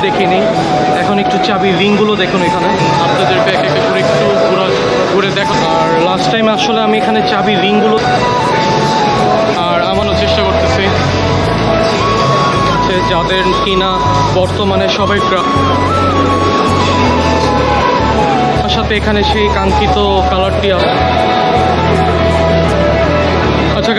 দেখিনি। এখন একটু চাবি রিংগুলো দেখুন এখানে, আপনাদেরকে এক এক করে একটু ঘুরে দেখো। আর লাস্ট টাইম আসলে আমি এখানে চাবি রিংগুলো আর আমারও চেষ্টা করতেছি যাদের কিনা বর্তমানে সবাই সাথে এখানে সেই কাঙ্ক্ষিত কালারটি আছে। আচ্ছা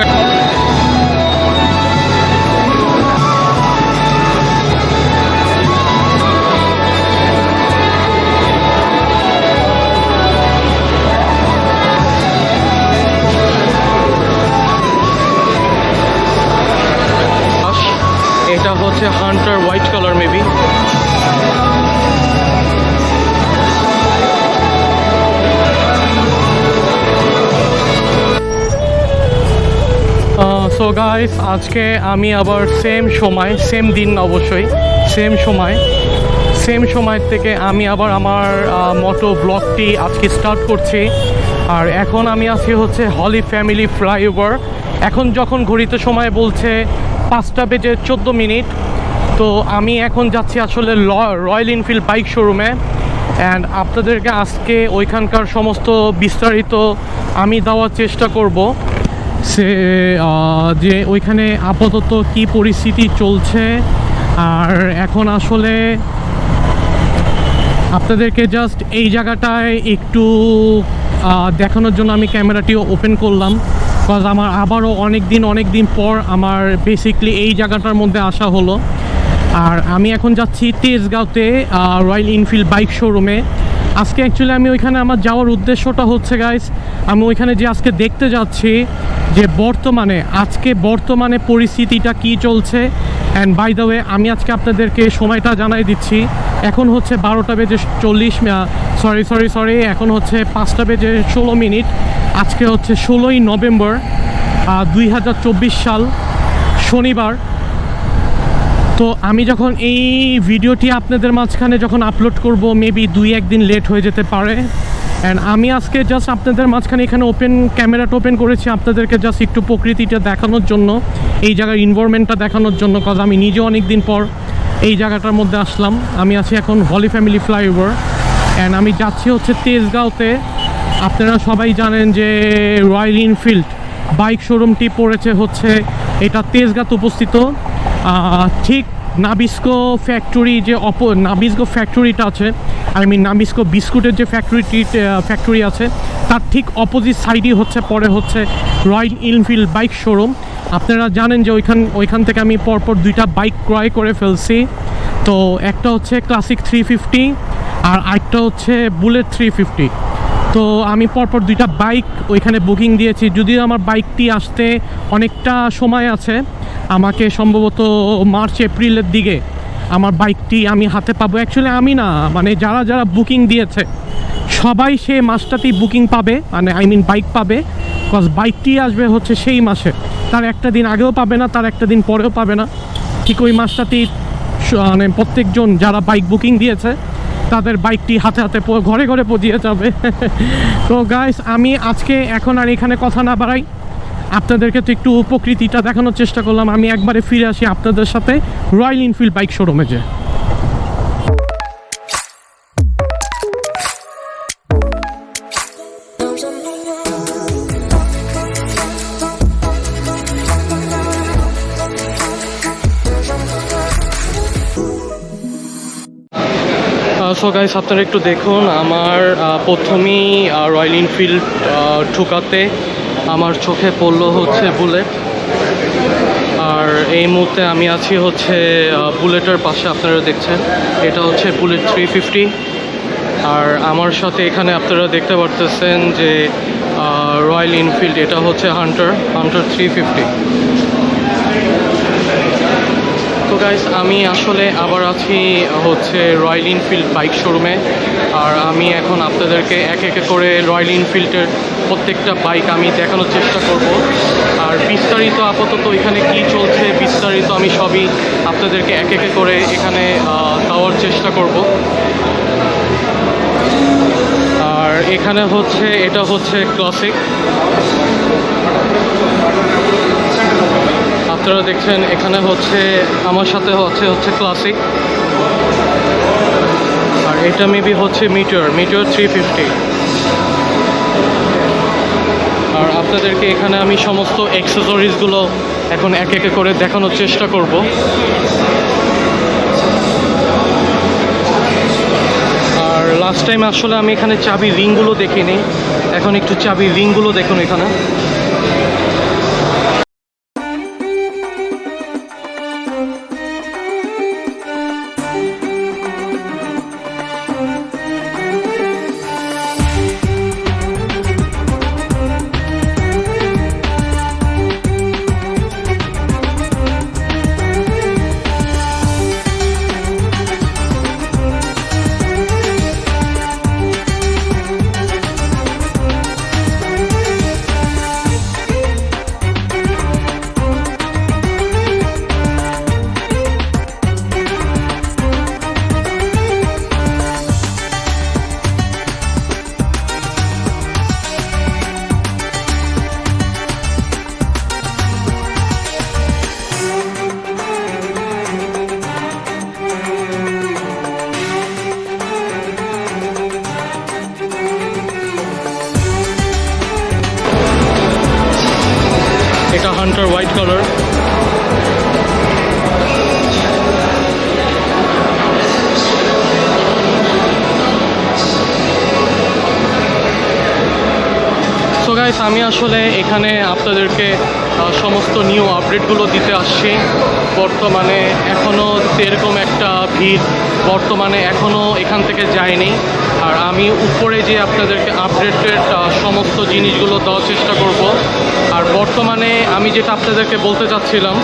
এটা হচ্ছে Hunter white colour maybe. So guys, আজকে আমি আবার সেম সময়, সেম দিন অবশ্যই, সেম সময় থেকে আমি আবার আমার মোটো ব্লগটি আজকে স্টার্ট করছি। আর এখন আমি আছি হচ্ছে হলি ফ্যামিলি ফ্লাইওভার। এখন যখন ঘড়িতে সময় বলছে 5:14। তো আমি এখন যাচ্ছি আসলে রয়্যাল এনফিল্ড বাইক শোরুমে। অ্যান্ড আপনাদেরকে আজকে ওইখানকার সমস্ত বিস্তারিত আমি দেওয়ার চেষ্টা করব, যে ওইখানে আপাতত কি পরিস্থিতি চলছে। আর এখন আসলে আপনাদেরকে জাস্ট এই জায়গাটায় একটু দেখানোর জন্য আমি ক্যামেরাটিও ওপেন করলাম, বিকজ আমার আবারও অনেক দিন পর আমার বেসিকলি এই জায়গাটার মধ্যে আসা হলো। আর আমি এখন যাচ্ছি তেজগাঁওতে রয়্যাল এনফিল্ড বাইক শোরুমে। আজকে অ্যাকচুয়ালি আমি ওইখানে আমার যাওয়ার উদ্দেশ্যটা হচ্ছে গাইস, আমি ওইখানে যে আজকে দেখতে যাচ্ছি যে বর্তমানে পরিস্থিতিটা কি চলছে। অ্যান্ড বাই দ্য ওয়ে, আমি আজকে আপনাদেরকে সময়টা জানাই দিচ্ছি। এখন হচ্ছে 12:40, সরি এখন হচ্ছে 5:16। আজকে হচ্ছে 16ই নভেম্বর 2024 সাল, শনিবার। তো আমি যখন এই ভিডিওটি আপনাদের মাঝখানে যখন আপলোড করব, মেবি 2-1 দিন লেট হয়ে যেতে পারে। অ্যান্ড আমি আজকে জাস্ট আপনাদের মাঝখানে এখানে ক্যামেরাটা ওপেন করেছি আপনাদেরকে জাস্ট একটু প্রকৃতিটা দেখানোর জন্য, এই জায়গার এনভায়রনমেন্টটা দেখানোর জন্য, কজ আমি নিজেও অনেক দিন পর এই জায়গাটার মধ্যে আসলাম। আমি আছি এখন হলি ফ্যামিলি ফ্লাইওভার, অ্যান্ড আমি যাচ্ছি হচ্ছে তেজগাঁওতে। আপনারা সবাই জানেন যে রয়্যাল এনফিল্ড বাইক শোরুমটি পড়েছে হচ্ছে এটা তেজগাঁতে উপস্থিত, ঠিক নাবিস্কো ফ্যাক্টরি যে নাবিস্কো ফ্যাক্টরিটা আছে, নাবিস্কো বিস্কুটের যে ফ্যাক্টরি আছে, তার ঠিক অপোজিট সাইডই পড়ে হচ্ছে রয়্যাল এনফিল্ড বাইক শোরুম। আপনারা জানেন যে ওইখান থেকে আমি পরপর 2টা বাইক ক্রয় করে ফেলছি। তো একটা হচ্ছে ক্লাসিক 350 আর আরেকটা হচ্ছে বুলেট 350। তো আমি পরপর 2টা বাইক ওইখানে বুকিং দিয়েছি, যদিও আমার বাইকটি আসতে অনেকটা সময় আছে। আমাকে সম্ভবত মার্চ-এপ্রিলের দিকে আমার বাইকটি আমি হাতে পাবো। অ্যাকচুয়ালি আমি না, যারা বুকিং দিয়েছে সবাই সে মাসটাতেই বুকিং পাবে, বাইক পাবে, বিকজ বাইকটি আসবে হচ্ছে সেই মাসে। তার একটা দিন আগেও পাবে না, তার একটা দিন পরেও পাবে না, ঠিক ওই মাসটাতেই প্রত্যেকজন যারা বাইক বুকিং দিয়েছে তাদের বাইকটি হাতে ঘরে পৌঁছে যাবে। তো গাইস, আমি আজকে এখন আর এখানে কথা না বাড়াই, আপনাদেরকে তো একটু প্রকৃতিটা দেখানোর চেষ্টা করলাম। আমি একবারে ফিরে আসি আপনাদের সাথে রয়্যাল এনফিল্ড বাইক শোরুমে যে। সো গাইস, আপনারা একটু দেখুন, আমার প্রথমেই রয়্যাল এনফিল্ড ঢুকাতে আমার চোখে পড়লো হচ্ছে বুলেট। আর এই মুহূর্তে আমি আছি হচ্ছে বুলেটের পাশে, আপনারা দেখছেন এটা হচ্ছে বুলেট 350। আর আমার সাথে এখানে আপনারা দেখতে পারতেছেন যে রয়্যাল এনফিল্ড, এটা হচ্ছে হান্টার 350। তো গাইস, আমি আসলে আবার আছি হচ্ছে রয়্যাল এনফিল্ড বাইক শোরুমে। আর আমি এখন আপনাদেরকে এক এক করে রয়্যাল এনফিল্ডের প্রত্যেকটা বাইক আমি দেখানোর চেষ্টা করব। আর বিস্তারিত আপাতত এখানে কি চলছে বিস্তারিত আমি সবই আপনাদেরকে এক এক করে এখানে দেওয়ার চেষ্টা করব। আর এখানে হচ্ছে এটা হচ্ছে ক্লাসিক, আপনারা দেখছেন এখানে হচ্ছে আমার সাথে হচ্ছে ক্লাসিক। এটা মেবি হচ্ছে মিটার 350। আর আপনাদেরকে এখানে আমি সমস্ত অ্যাক্সেসরিজগুলো এখন এক একে করে দেখানোর চেষ্টা করব। আর লাস্ট টাইম আসলে আমি এখানে চাবি রিংগুলো দেখিনি, এখন একটু চাবি রিংগুলো দেখুন এখানে। এটা Hunter white colour. So guys, আমি আসলে এখানে আপনাদেরকে সমস্ত নিউ আপডেটগুলো দিতে আসছি। বর্তমানে এখনও সেরকম একটা ভিড় বর্তমানে এখনও এখান থেকে যায়নি। আর আমি উপরে যে আপনাদেরকে আপডেটেড সমস্ত জিনিসগুলো দেওয়ার চেষ্টা করব। আর বর্তমানে আমি যেটা আপনাদেরকে বলতে চাচ্ছিলাম,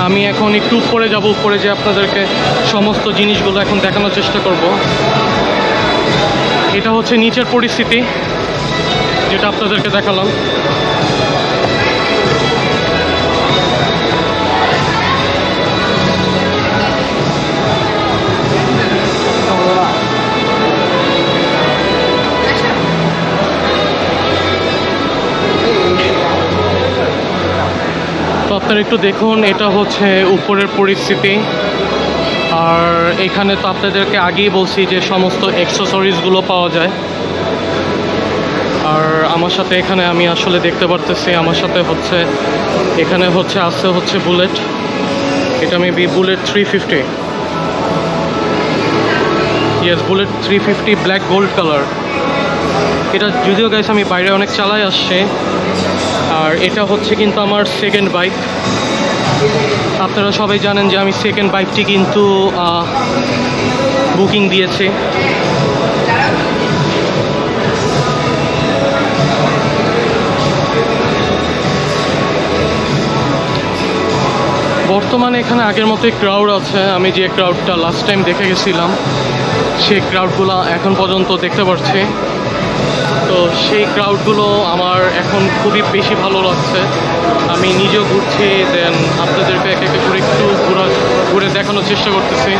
আমি এখন একটু উপরে যাব, উপরে যে আপনাদেরকে সমস্ত জিনিসগুলো এখন দেখানোর চেষ্টা করব। এটা হচ্ছে নিচের পরিস্থিতি যেটা আপনাদেরকে দেখালাম। তো আপনারা একটু দেখুন, এটা হচ্ছে উপরের পরিস্থিতি। আর এখানে তো আপনাদেরকে আগেই বলছি যে সমস্ত অ্যাক্সেসরিজগুলো পাওয়া যায়। আর আমার সাথে এখানে আমি আসলে দেখতে পারতেছি, আমার সাথে হচ্ছে এখানে হচ্ছে বুলেট। এটা maybe bullet 350। Yes, bullet 350 black gold colour. এটা যদিও গাইস আমি বাইরে অনেক চালাই আসছে। আর এটা হচ্ছে কিন্তু আমার সেকেন্ড বাইক। আপনারা সবাই জানেন যে আমি সেকেন্ড বাইকটি কিন্তু বুকিং দিয়েছি। বর্তমানে এখানে আগের মতোই ক্রাউড আছে। আমি যে ক্রাউডটা লাস্ট টাইম দেখে গেছিলাম সেই ক্রাউডগুলো এখন পর্যন্ত দেখতে পাচ্ছি। তো সেই ক্রাউডগুলো আমার এখন খুবই বেশি ভালো লাগছে। আমি নিজেও ঘুরছি, দেন আপনাদেরকে এক এক করে একটু ঘুরে দেখানোর চেষ্টা করতেছি।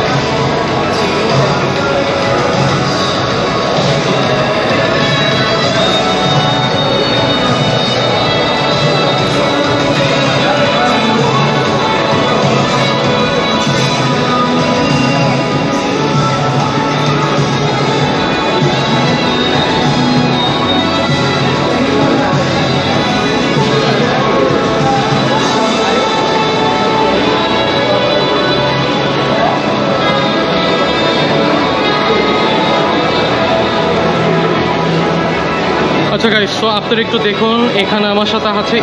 আচ্ছা গাইস, সো আপনারা একটু দেখুন, এখানে আমার সাথে আছে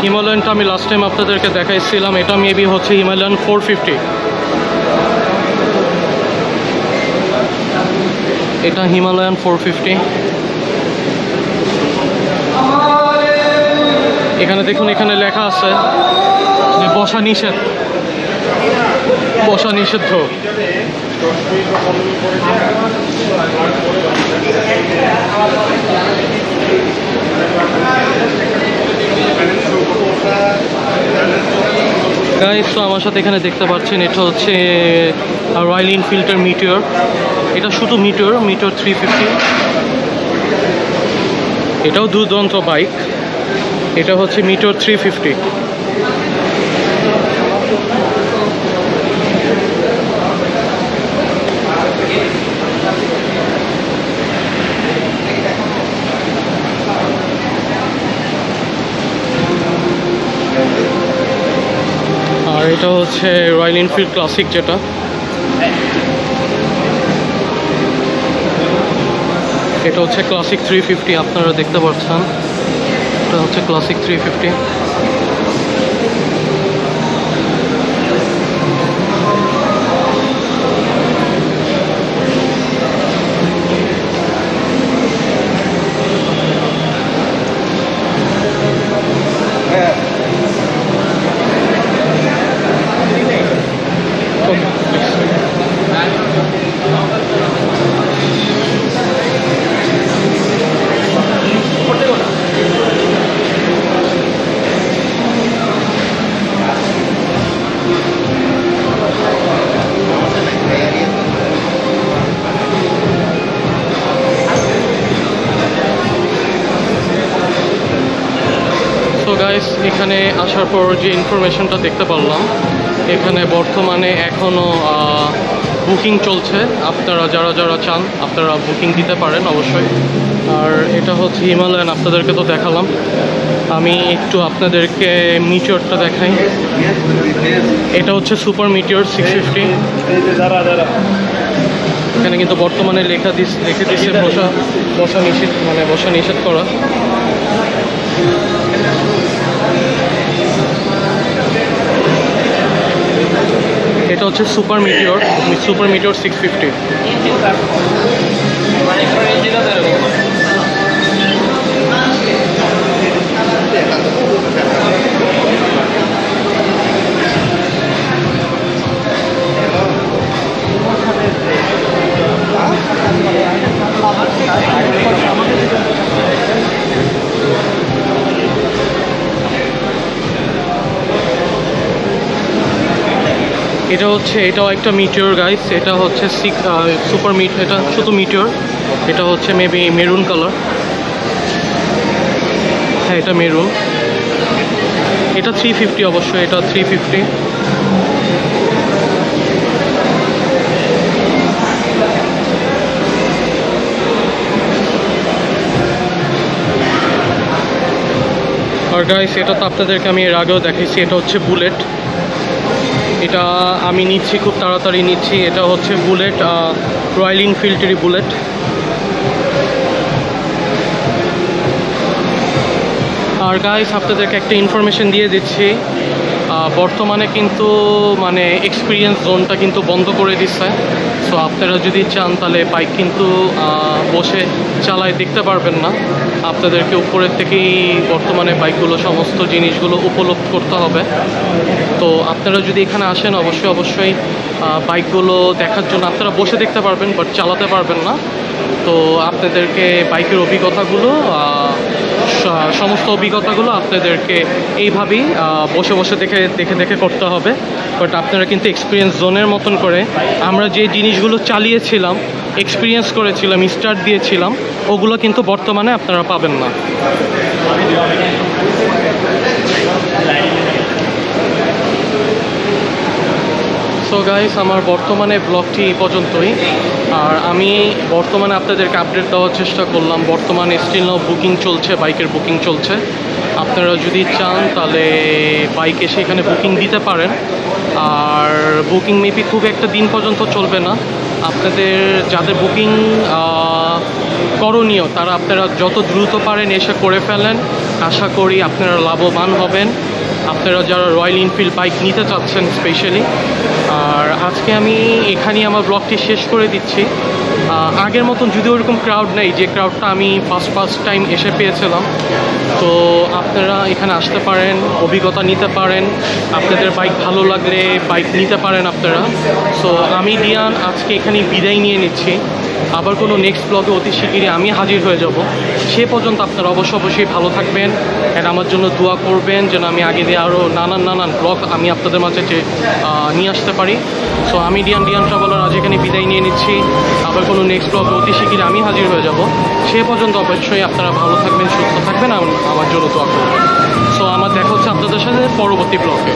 হিমালয়ানটা আমি লাস্ট টাইম আপনাদেরকে দেখাইছিলাম। এটা মেবি হচ্ছে হিমালয়ান 450। এটা হিমালয়ান 450। এখানে দেখুন, এখানে লেখা আছে যে বসা নিষিদ্ধ। গাইস, তো আমার সাথে এখানে দেখতে পাচ্ছেন এটা হচ্ছে রয়্যাল এনফিল্ডের মিটিওর। এটা শুধু মিটিওর 350। এটাও দুর্দান্ত বাইক। এটা হচ্ছে মিটিওর 350। এটা হচ্ছে রয়্যাল এনফিল্ড ক্লাসিক, যেটা এটা হচ্ছে ক্লাসিক 350, আপনারা দেখতে পাচ্ছেন এটা হচ্ছে ক্লাসিক 350। গাইস, এখানে আসার পর যে ইনফরমেশনটা দেখতে পারলাম, এখানে বর্তমানে এখনও বুকিং চলছে। আপনারা যারা যারা চান আপনারা বুকিং দিতে পারেন অবশ্যই। আর এটা হচ্ছে হিমালয়ান, আপনাদেরকে তো দেখালাম। আমি একটু আপনাদেরকে মিটিওরটা দেখাই। এটা হচ্ছে সুপার মিটিওর 650। এখানে কিন্তু বর্তমানে লিখে দিচ্ছে বসা নিষেধ, মানে বসা নিষেধ করা। এটা হচ্ছে সুপার মিটিওর 650। এটাও একটা মিটিওর গাইস। এটা হচ্ছে সুপার এটা শুধু মিটিওর। এটা হচ্ছে মেবি মেরুন কালার। হ্যাঁ, এটা মেরুন। এটা 350 অবশ্যই, এটা 350। আর গাইস, এটা তো আপনাদেরকে আমি এর আগেও দেখাইছি। এটা হচ্ছে বুলেট। এটা আমি নিচ্ছি, খুব তাড়াতাড়ি নিচ্ছি। এটা হচ্ছে বুলেট, রয়্যাল এনফিল্ডেরই বুলেট। আর গাইস, আপনাদেরকে একটা ইনফরমেশন দিয়ে দিচ্ছি। বর্তমানে কিন্তু মানে এক্সপিরিয়েন্স জোনটা কিন্তু বন্ধ করে দিচ্ছে। সো আপনারা যদি চান তাহলে বাইক কিন্তু বসে চালায় দেখতে পারবেন না। আপনাদেরকে উপরের থেকেই বর্তমানে বাইকগুলো সমস্ত জিনিসগুলো উপলব্ধ করতে হবে। তো আপনারা যদি এখানে আসেন অবশ্যই বাইকগুলো দেখার জন্য আপনারা বসে দেখতে পারবেন, বাট চালাতে পারবেন না। তো আপনাদেরকে বাইকের অভিজ্ঞতাগুলো, সমস্ত অভিজ্ঞতাগুলো আপনাদেরকে এইভাবেই বসে বসে দেখে করতে হবে। বাট আপনারা কিন্তু এক্সপিরিয়েন্স জোনের মতন করে আমরা যে জিনিসগুলো চালিয়েছিলাম, এক্সপিরিয়েন্স করেছিলাম, স্টার্ট দিয়েছিলাম, ওগুলো কিন্তু বর্তমানে আপনারা পাবেন না। সো গাইস, আমার বর্তমানে ব্লগটি এই পর্যন্তই। আর আমি বর্তমানে আপনাদেরকে আপডেট দেওয়ার চেষ্টা করলাম। বর্তমানে স্টিল নাও বুকিং চলছে, বাইকের বুকিং চলছে। আপনারা যদি চান তাহলে বাইক এসে এখানে বুকিং দিতে পারেন। আর বুকিং মেবি খুব একটা দিন পর্যন্ত চলবে না। আপনাদের যাদের বুকিং করণীয় তারা আপনারা যত দ্রুত পারেন এসে করে ফেলেন। আশা করি আপনারা লাভবান হবেন, আপনারা যারা রয়্যাল এনফিল্ড বাইক নিতে চাচ্ছেন স্পেশালি। আর আজকে আমি এখানেই আমার ব্লগটি শেষ করে দিচ্ছি। আগের মতন যদি ওরকম ক্রাউড নেই, যে ক্রাউডটা আমি ফার্স্ট টাইম এসে পেয়েছিলাম। তো আপনারা এখানে আসতে পারেন, অভিজ্ঞতা নিতে পারেন। আপনাদের বাইক ভালো লাগলে বাইক নিতে পারেন আপনারা। সো আমি দিয়ান আজকে এখানেই বিদায় নিয়ে নিচ্ছি। আবার কোনো নেক্সট ব্লগে অতি শিগগিরই আমি হাজির হয়ে যাব। সে পর্যন্ত আপনারা অবশ্যই ভালো থাকবেন। আর আমার জন্য দোয়া করবেন যেন আমি আগে দিয়ে আরও নানান ব্লগ আমি আপনাদের মাঝে নিয়ে আসতে পারি। সো আমি ডিয়ান ট্রাভেলার আজ এখানে বিদায় নিয়ে নিচ্ছি। আবার কোনো নেক্সট ব্লগে অতি শিগগিরই আমি হাজির হয়ে যাব। সে পর্যন্ত অবশ্যই আপনারা ভালো থাকবেন, সুস্থ থাকবেন, আমার জন্য দোয়া করবেন। সো আমার দেখা হচ্ছে আপনাদের সাথে পরবর্তী ব্লগে।